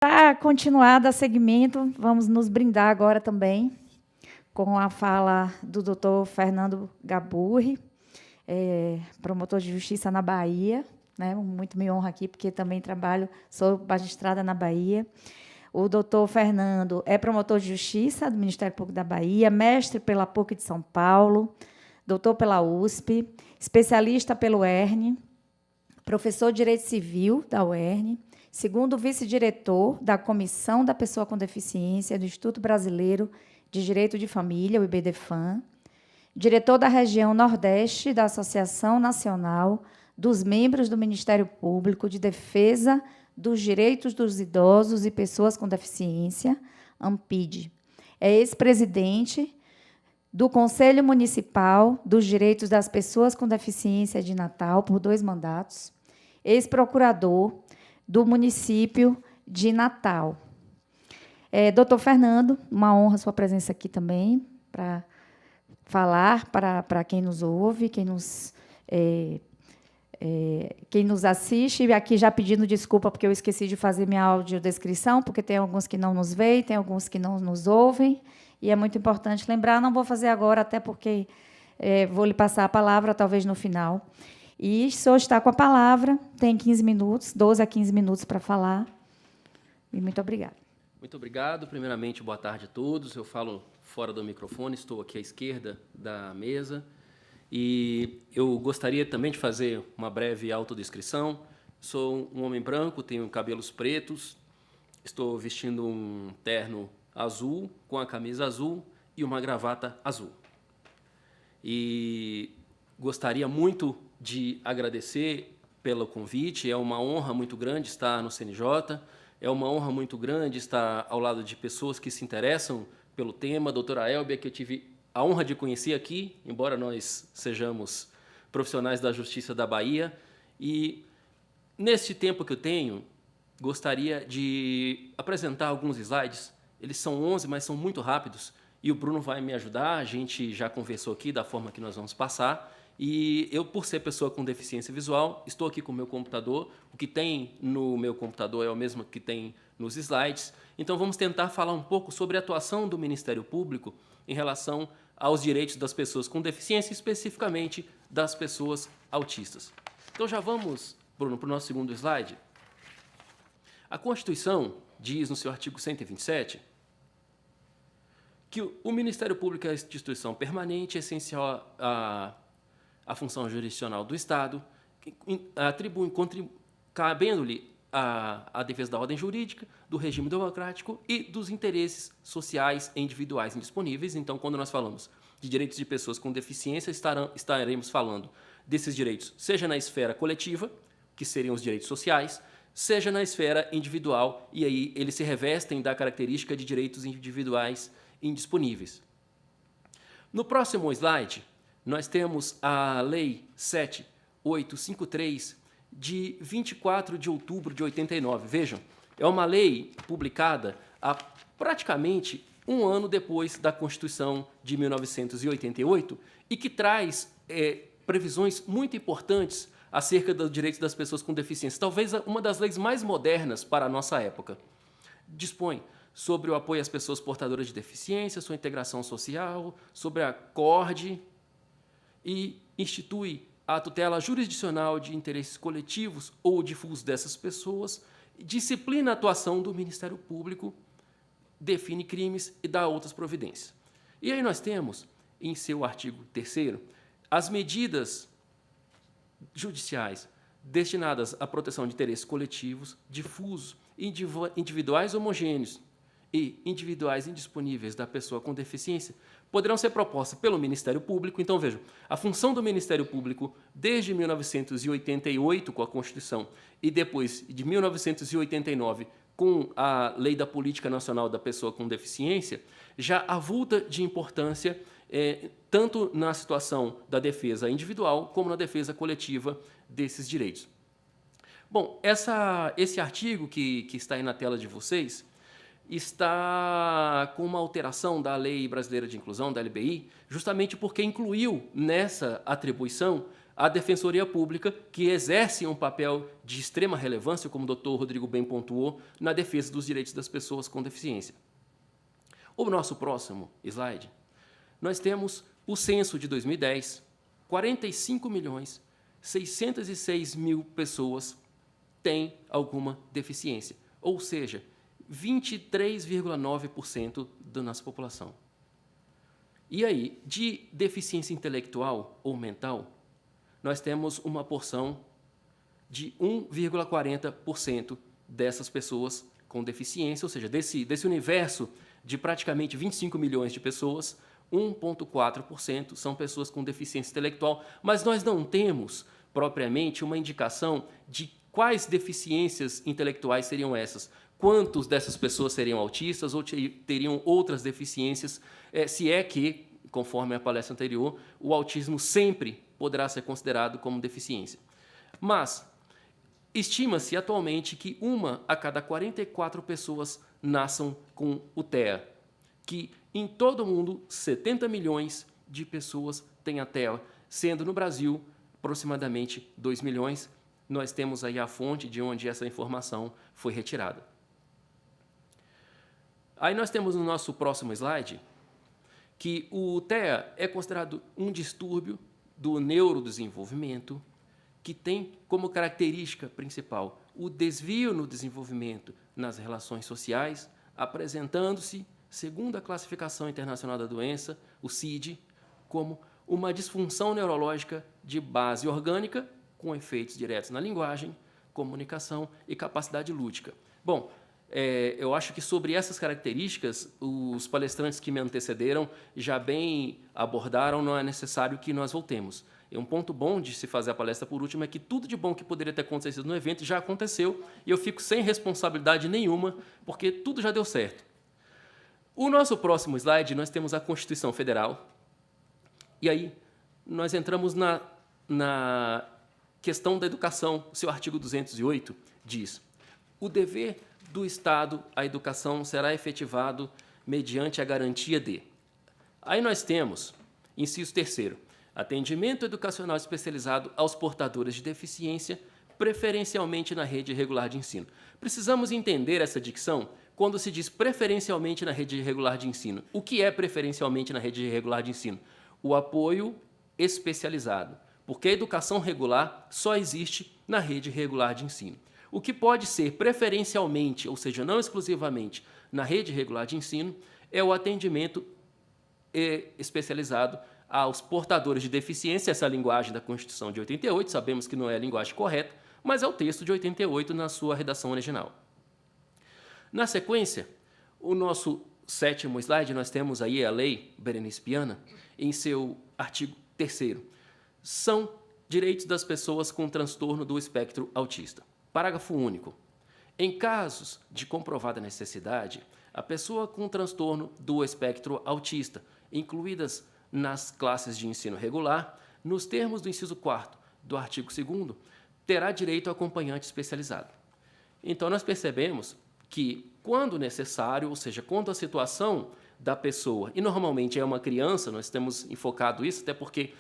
Para continuar, dar seguimento, vamos nos brindar agora também com a fala do doutor Fernando Gaburri, promotor de justiça na Bahia, né? Muito me honra aqui, porque também sou magistrada na Bahia. O doutor Fernando é promotor de justiça do Ministério Público da Bahia, mestre pela PUC de São Paulo, doutor pela USP, especialista pelo ERN, professor de Direito Civil da UERN, segundo vice-diretor da Comissão da Pessoa com Deficiência do Instituto Brasileiro de Direito de Família, o IBDFAM, diretor da região Nordeste da Associação Nacional dos Membros do Ministério Público de Defesa dos Direitos dos Idosos e Pessoas com Deficiência, AMPID. É ex-presidente do Conselho Municipal dos Direitos das Pessoas com Deficiência de Natal, por 2 mandatos, ex-procurador do município de Natal. Doutor Fernando, uma honra a sua presença aqui também, para falar para quem nos ouve, quem nos assiste, e aqui já pedindo desculpa, porque eu esqueci de fazer minha audiodescrição, porque tem alguns que não nos veem, tem alguns que não nos ouvem, e é muito importante lembrar, não vou fazer agora, até porque vou lhe passar a palavra, talvez no final. E o senhor está com a palavra, tem 15 minutos, 12 a 15 minutos para falar, e muito obrigada. Muito obrigado. Primeiramente, boa tarde a todos. Eu falo fora do microfone, estou aqui à esquerda da mesa. E eu gostaria também de fazer uma breve autodescrição. Sou um homem branco, tenho cabelos pretos, estou vestindo um terno azul, com a camisa azul e uma gravata azul. E gostaria muito de agradecer pelo convite, é uma honra muito grande estar no CNJ, é uma honra muito grande estar ao lado de pessoas que se interessam pelo tema. A doutora Elbia, que eu tive a honra de conhecer aqui, embora nós sejamos profissionais da Justiça da Bahia. E, neste tempo que eu tenho, gostaria de apresentar alguns slides. Eles são 11, mas são muito rápidos, e o Bruno vai me ajudar. A gente já conversou aqui da forma que nós vamos passar. E eu, por ser pessoa com deficiência visual, estou aqui com o meu computador. O que tem no meu computador é o mesmo que tem nos slides. Então, vamos tentar falar um pouco sobre a atuação do Ministério Público em relação aos direitos das pessoas com deficiência, especificamente das pessoas autistas. Então, já vamos, Bruno, para o nosso segundo slide. A Constituição diz, no seu artigo 127, que o Ministério Público é a instituição permanente, essencial à função jurisdicional do Estado, cabendo-lhe a defesa da ordem jurídica, do regime democrático e dos interesses sociais e individuais indisponíveis. Então, quando nós falamos de direitos de pessoas com deficiência, estaremos falando desses direitos, seja na esfera coletiva, que seriam os direitos sociais, seja na esfera individual, e aí eles se revestem da característica de direitos individuais indisponíveis. No próximo slide, nós temos a Lei 7.853, de 24 de outubro de 89. Vejam, é uma lei publicada há praticamente um ano depois da Constituição de 1988 e que traz previsões muito importantes acerca dos direitos das pessoas com deficiência. Talvez uma das leis mais modernas para a nossa época. Dispõe sobre o apoio às pessoas portadoras de deficiência, sua integração social, sobre a CORDE, e institui a tutela jurisdicional de interesses coletivos ou difusos dessas pessoas, disciplina a atuação do Ministério Público, define crimes e dá outras providências. E aí nós temos, em seu artigo 3º, as medidas judiciais destinadas à proteção de interesses coletivos, difusos, individuais homogêneos e individuais indisponíveis da pessoa com deficiência, poderão ser propostas pelo Ministério Público. Então, vejam, a função do Ministério Público, desde 1988, com a Constituição, e depois de 1989, com a Lei da Política Nacional da Pessoa com Deficiência, já avulta de importância, tanto na situação da defesa individual, como na defesa coletiva desses direitos. Bom, esse artigo que está aí na tela de vocês está com uma alteração da Lei Brasileira de Inclusão, da LBI, justamente porque incluiu nessa atribuição a Defensoria Pública, que exerce um papel de extrema relevância, como o doutor Rodrigo bem pontuou, na defesa dos direitos das pessoas com deficiência. O nosso próximo slide, nós temos o censo de 2010, 45.606.000 pessoas têm alguma deficiência, ou seja, 23,9% da nossa população. E aí, de deficiência intelectual ou mental, nós temos uma porção de 1,40% dessas pessoas com deficiência, ou seja, desse universo de praticamente 25 milhões de pessoas, 1,4% são pessoas com deficiência intelectual, mas nós não temos, propriamente, uma indicação de quais deficiências intelectuais seriam essas. Quantos dessas pessoas seriam autistas ou teriam outras deficiências, se é que, conforme a palestra anterior, o autismo sempre poderá ser considerado como deficiência. Mas estima-se atualmente que 1 a cada 44 pessoas nasçam com o TEA, que em todo o mundo 70 milhões de pessoas têm a TEA, sendo no Brasil aproximadamente 2 milhões. Nós temos aí a fonte de onde essa informação foi retirada. Aí nós temos no nosso próximo slide que o TEA é considerado um distúrbio do neurodesenvolvimento que tem como característica principal o desvio no desenvolvimento nas relações sociais, apresentando-se, segundo a Classificação Internacional da Doença, o CID, como uma disfunção neurológica de base orgânica com efeitos diretos na linguagem, comunicação e capacidade lúdica. Bom, eu acho que sobre essas características, os palestrantes que me antecederam já bem abordaram, não é necessário que nós voltemos. E um ponto bom de se fazer a palestra por último é que tudo de bom que poderia ter acontecido no evento já aconteceu e eu fico sem responsabilidade nenhuma, porque tudo já deu certo. O nosso próximo slide, nós temos a Constituição Federal, e aí nós entramos na questão da educação. O seu artigo 208 diz: o dever do Estado à educação será efetivado mediante a garantia de... Aí nós temos, inciso 3º, atendimento educacional especializado aos portadores de deficiência, preferencialmente na rede regular de ensino. Precisamos entender essa dicção quando se diz preferencialmente na rede regular de ensino. O que é preferencialmente na rede regular de ensino? O apoio especializado, porque a educação regular só existe na rede regular de ensino. O que pode ser preferencialmente, ou seja, não exclusivamente, na rede regular de ensino, é o atendimento especializado aos portadores de deficiência, essa linguagem da Constituição de 88, sabemos que não é a linguagem correta, mas é o texto de 88 na sua redação original. Na sequência, o nosso 7º slide, nós temos aí a Lei Berenice Piana, em seu artigo 3º. São direitos das pessoas com transtorno do espectro autista. Parágrafo único. Em casos de comprovada necessidade, a pessoa com transtorno do espectro autista, incluídas nas classes de ensino regular, nos termos do inciso 4º do artigo 2º, terá direito a acompanhante especializado. Então, nós percebemos que, quando necessário, ou seja, quando a situação da pessoa, e normalmente é uma criança, nós temos enfocado isso, até porque,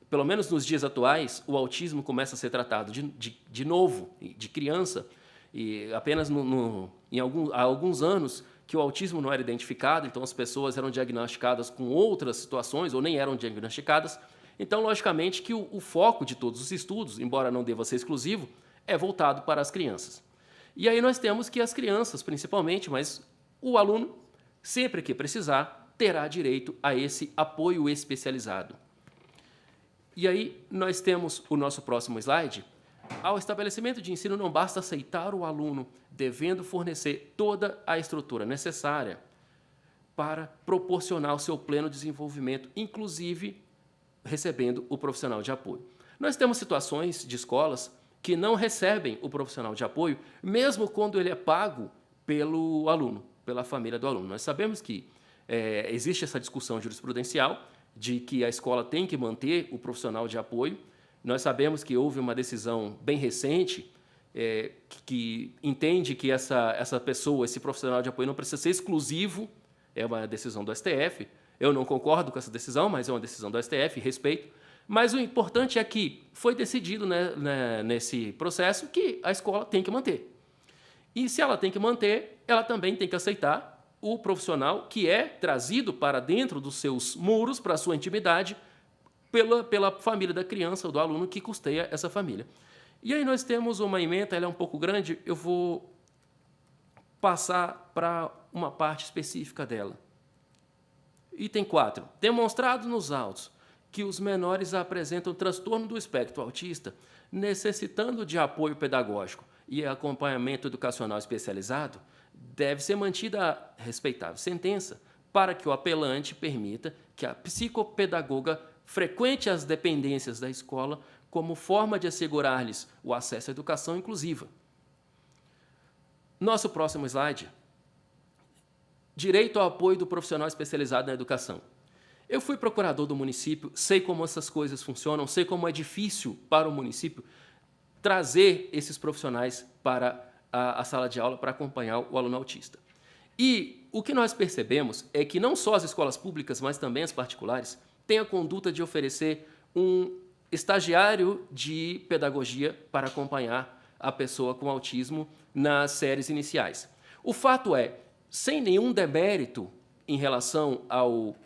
pelo menos nos dias atuais, o autismo começa a ser tratado de novo, de criança, e apenas há alguns anos que o autismo não era identificado, então as pessoas eram diagnosticadas com outras situações, ou nem eram diagnosticadas. Então, logicamente, que o foco de todos os estudos, embora não deva ser exclusivo, é voltado para as crianças. E aí nós temos que as crianças, principalmente, mas o aluno, sempre que precisar, terá direito a esse apoio especializado. E aí nós temos o nosso próximo slide. Ao estabelecimento de ensino não basta aceitar o aluno, devendo fornecer toda a estrutura necessária para proporcionar o seu pleno desenvolvimento, inclusive recebendo o profissional de apoio. Nós temos situações de escolas que não recebem o profissional de apoio, mesmo quando ele é pago pelo aluno, pela família do aluno. Nós sabemos que existe essa discussão jurisprudencial de que a escola tem que manter o profissional de apoio. Nós sabemos que houve uma decisão bem recente que entende que essa pessoa, esse profissional de apoio, não precisa ser exclusivo, é uma decisão do STF. Eu não concordo com essa decisão, mas é uma decisão do STF, respeito. Mas o importante é que foi decidido, né, nesse processo que a escola tem que manter. E se ela tem que manter, ela também tem que aceitar o profissional que é trazido para dentro dos seus muros, para a sua intimidade, pela família da criança ou do aluno que custeia essa família. E aí nós temos uma ementa, ela é um pouco grande, eu vou passar para uma parte específica dela. Item 4. Demonstrado nos autos que os menores apresentam transtorno do espectro autista, necessitando de apoio pedagógico e acompanhamento educacional especializado, deve ser mantida a respeitável sentença para que o apelante permita que a psicopedagoga frequente as dependências da escola como forma de assegurar-lhes o acesso à educação inclusiva. Nosso próximo slide. Direito ao apoio do profissional especializado na educação. Eu fui procurador do município, sei como essas coisas funcionam, sei como é difícil para o município trazer esses profissionais para a sala de aula para acompanhar o aluno autista. E o que nós percebemos é que não só as escolas públicas, mas também as particulares, têm a conduta de oferecer um estagiário de pedagogia para acompanhar a pessoa com autismo nas séries iniciais. O fato é, sem nenhum demérito em relação ao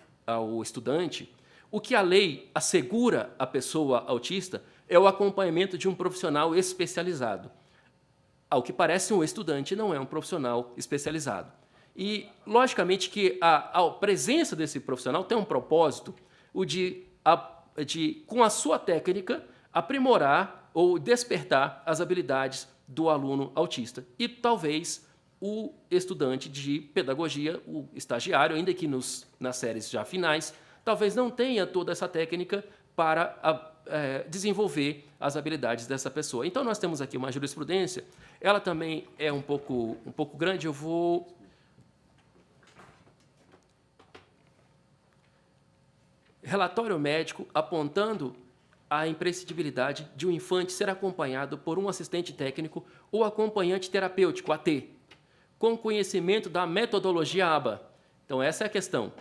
estudante, o que a lei assegura à pessoa autista é o acompanhamento de um profissional especializado. Ao que parece, um estudante não é um profissional especializado. E, logicamente, que a presença desse profissional tem um propósito, o de, com a sua técnica, aprimorar ou despertar as habilidades do aluno autista. E, talvez, o estudante de pedagogia, o estagiário, ainda que nas séries já finais, talvez não tenha toda essa técnica para desenvolver as habilidades dessa pessoa. Então, nós temos aqui uma jurisprudência, ela também é um pouco grande, eu vou... Relatório médico apontando a imprescindibilidade de um infante ser acompanhado por um assistente técnico ou acompanhante terapêutico, AT, com conhecimento da metodologia ABA. Então, essa é a questão.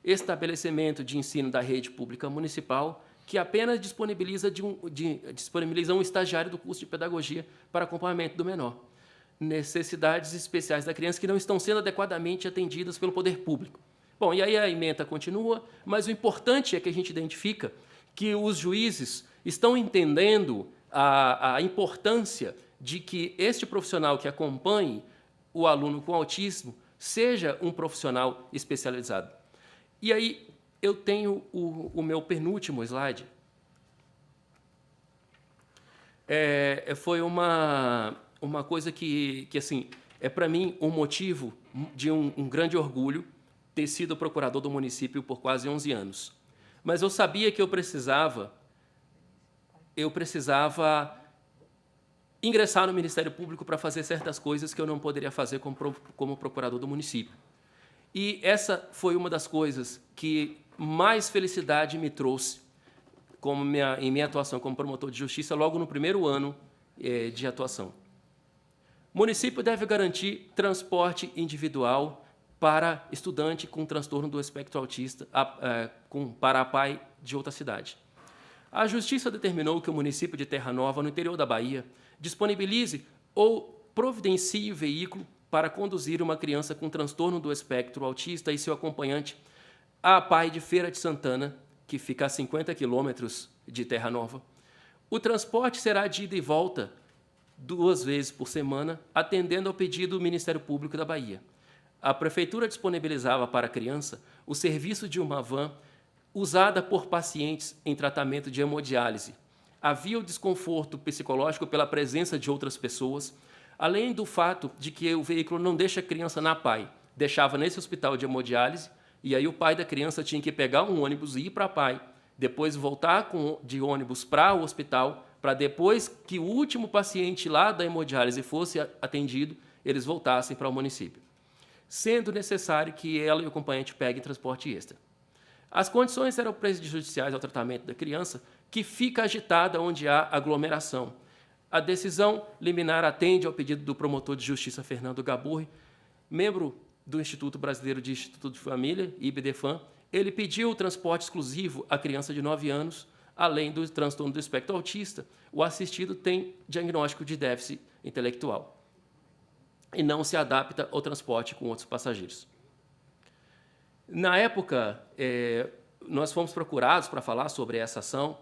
Estabelecimento de ensino da rede pública municipal que apenas disponibiliza um estagiário do curso de pedagogia para acompanhamento do menor. Necessidades especiais da criança que não estão sendo adequadamente atendidas pelo poder público. Bom, e aí a ementa continua, mas o importante é que a gente identifica que os juízes estão entendendo a importância de que este profissional que acompanhe o aluno com autismo seja um profissional especializado. E aí eu tenho o meu penúltimo slide. Foi uma coisa que assim, é para mim um motivo de um grande orgulho ter sido procurador do município por quase 11 anos. Mas eu sabia que eu precisava ingressar no Ministério Público para fazer certas coisas que eu não poderia fazer como procurador do município. E essa foi uma das coisas que mais felicidade me trouxe em minha atuação como promotor de justiça logo no primeiro ano de atuação. O município deve garantir transporte individual para estudante com transtorno do espectro autista, para pai de outra cidade. A Justiça determinou que o município de Terra Nova, no interior da Bahia, disponibilize ou providencie veículo para conduzir uma criança com transtorno do espectro autista e seu acompanhante a pai de Feira de Santana, que fica a 50 quilômetros de Terra Nova. O transporte será de ida e volta 2 vezes por semana, atendendo ao pedido do Ministério Público da Bahia. A Prefeitura disponibilizava para a criança o serviço de uma van usada por pacientes em tratamento de hemodiálise. Havia o desconforto psicológico pela presença de outras pessoas, além do fato de que o veículo não deixa a criança na PAI, deixava nesse hospital de hemodiálise, e aí o pai da criança tinha que pegar um ônibus e ir para a PAI, depois voltar de ônibus para o hospital, para depois que o último paciente lá da hemodiálise fosse atendido, eles voltassem para o município, sendo necessário que ela e o acompanhante peguem transporte extra. As condições eram prejudiciais ao tratamento da criança, que fica agitada onde há aglomeração. A decisão liminar atende ao pedido do promotor de justiça Fernando Gaburri, membro do Instituto Brasileiro de Instituto de Família, IBDFAM, ele pediu o transporte exclusivo à criança de 9 anos, além do transtorno do espectro autista. O assistido tem diagnóstico de déficit intelectual e não se adapta ao transporte com outros passageiros. Na época, nós fomos procurados para falar sobre essa ação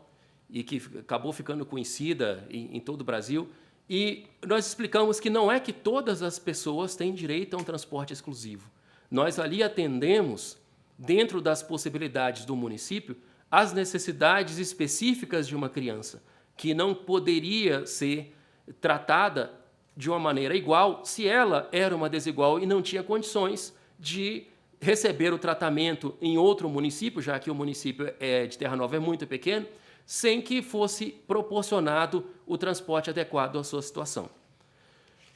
e que acabou ficando conhecida em todo o Brasil, e nós explicamos que não é que todas as pessoas têm direito a um transporte exclusivo. Nós ali atendemos, dentro das possibilidades do município, as necessidades específicas de uma criança, que não poderia ser tratada de uma maneira igual se ela era uma desigual e não tinha condições de receber o tratamento em outro município, já que o município de Terra Nova é muito pequeno, sem que fosse proporcionado o transporte adequado à sua situação.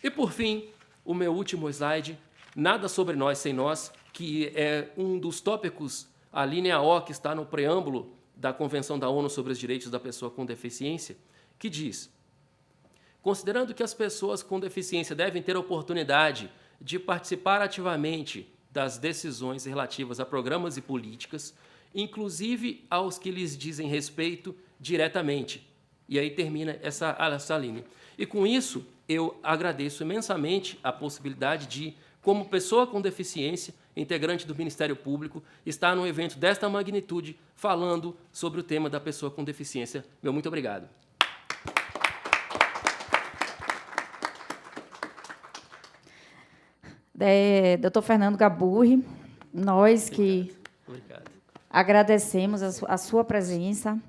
E, por fim, o meu último slide, Nada sobre nós sem nós, que é um dos tópicos, a linha O, que está no preâmbulo da Convenção da ONU sobre os Direitos da Pessoa com Deficiência, que diz: considerando que as pessoas com deficiência devem ter a oportunidade de participar ativamente das decisões relativas a programas e políticas, inclusive aos que lhes dizem respeito diretamente. E aí termina essa linha. E com isso, eu agradeço imensamente a possibilidade de, como pessoa com deficiência, integrante do Ministério Público, estar num evento desta magnitude, falando sobre o tema da pessoa com deficiência. Meu muito obrigado. Dr. Fernando Gaburri, nós que Obrigado. agradecemos a sua presença.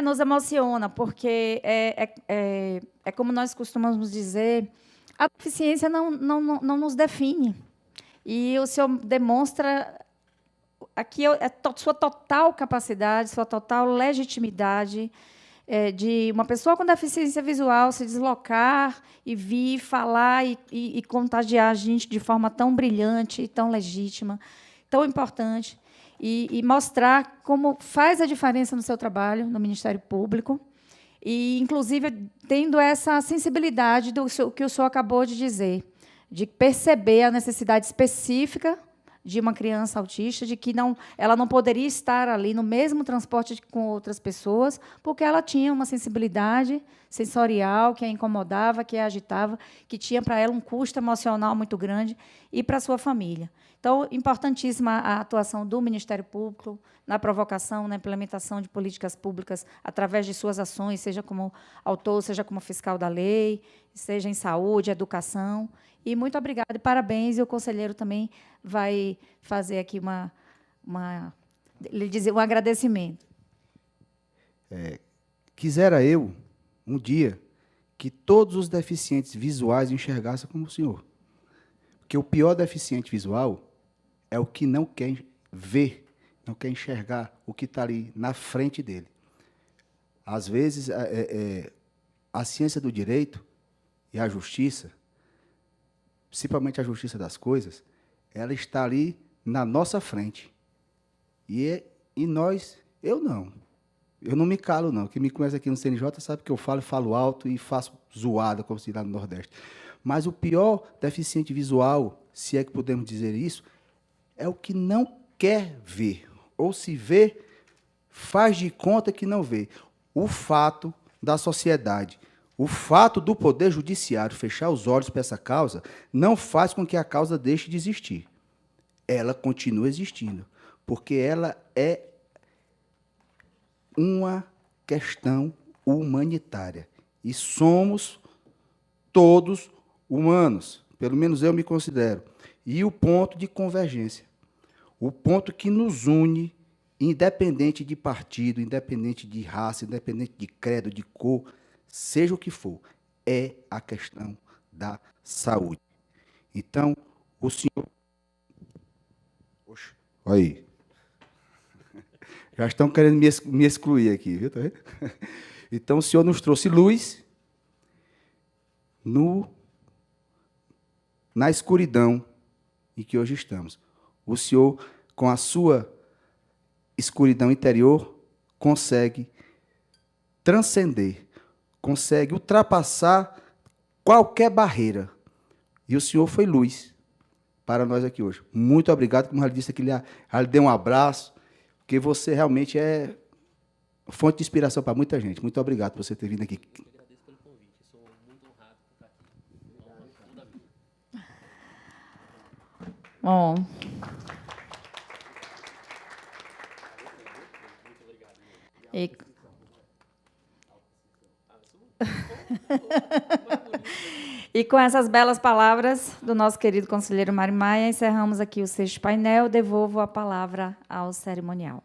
Nos emociona, porque é como nós costumamos dizer, a deficiência não nos define. E o senhor demonstra aqui sua total capacidade, sua total legitimidade de uma pessoa com deficiência visual se deslocar e vir falar e contagiar a gente de forma tão brilhante, tão legítima, tão importante, e mostrar como faz a diferença no seu trabalho no Ministério Público, e, inclusive, tendo essa sensibilidade do que o senhor acabou de dizer, de perceber a necessidade específica de uma criança autista, de que ela não poderia estar ali no mesmo transporte com outras pessoas, porque ela tinha uma sensibilidade sensorial que a incomodava, que a agitava, que tinha para ela um custo emocional muito grande e para a sua família. Então, importantíssima a atuação do Ministério Público na provocação, na implementação de políticas públicas através de suas ações, seja como autor, seja como fiscal da lei, seja em saúde, educação. E muito obrigada e parabéns. E o conselheiro também vai fazer aqui lhe dizer um agradecimento. Quisera eu, um dia, que todos os deficientes visuais enxergassem como o senhor. Porque o pior deficiente visual é o que não quer ver, não quer enxergar o que está ali na frente dele. Às vezes, a ciência do direito e a justiça, principalmente a justiça das coisas, ela está ali na nossa frente. E nós, eu não me calo, não. Quem me conhece aqui no CNJ sabe que eu falo alto e faço zoada, como se diz lá no Nordeste. Mas o pior deficiente visual, se é que podemos dizer isso, é o que não quer ver. Ou se vê, faz de conta que não vê. O fato da sociedade, o fato do Poder Judiciário fechar os olhos para essa causa não faz com que a causa deixe de existir. Ela continua existindo, porque ela é uma questão humanitária. E somos todos humanos, pelo menos eu me considero. E o ponto de convergência, o ponto que nos une, independente de partido, independente de raça, independente de credo, de cor, seja o que for, é a questão da saúde. Então, o senhor... Oxe, olha aí. Já estão querendo me excluir aqui, viu? Tá vendo? Então, o senhor nos trouxe luz na escuridão em que hoje estamos. O senhor, com a sua escuridão interior, consegue transcender, consegue ultrapassar qualquer barreira. E o senhor foi luz para nós aqui hoje. Muito obrigado, como eu já disse aqui, já lhe dei um abraço, porque você realmente é fonte de inspiração para muita gente. Muito obrigado por você ter vindo aqui. Eu agradeço pelo convite. Eu sou muito honrado por estar aqui. Bom. E... E com essas belas palavras do nosso querido conselheiro Mário Maia, encerramos aqui o 6º painel. Devolvo a palavra ao cerimonial.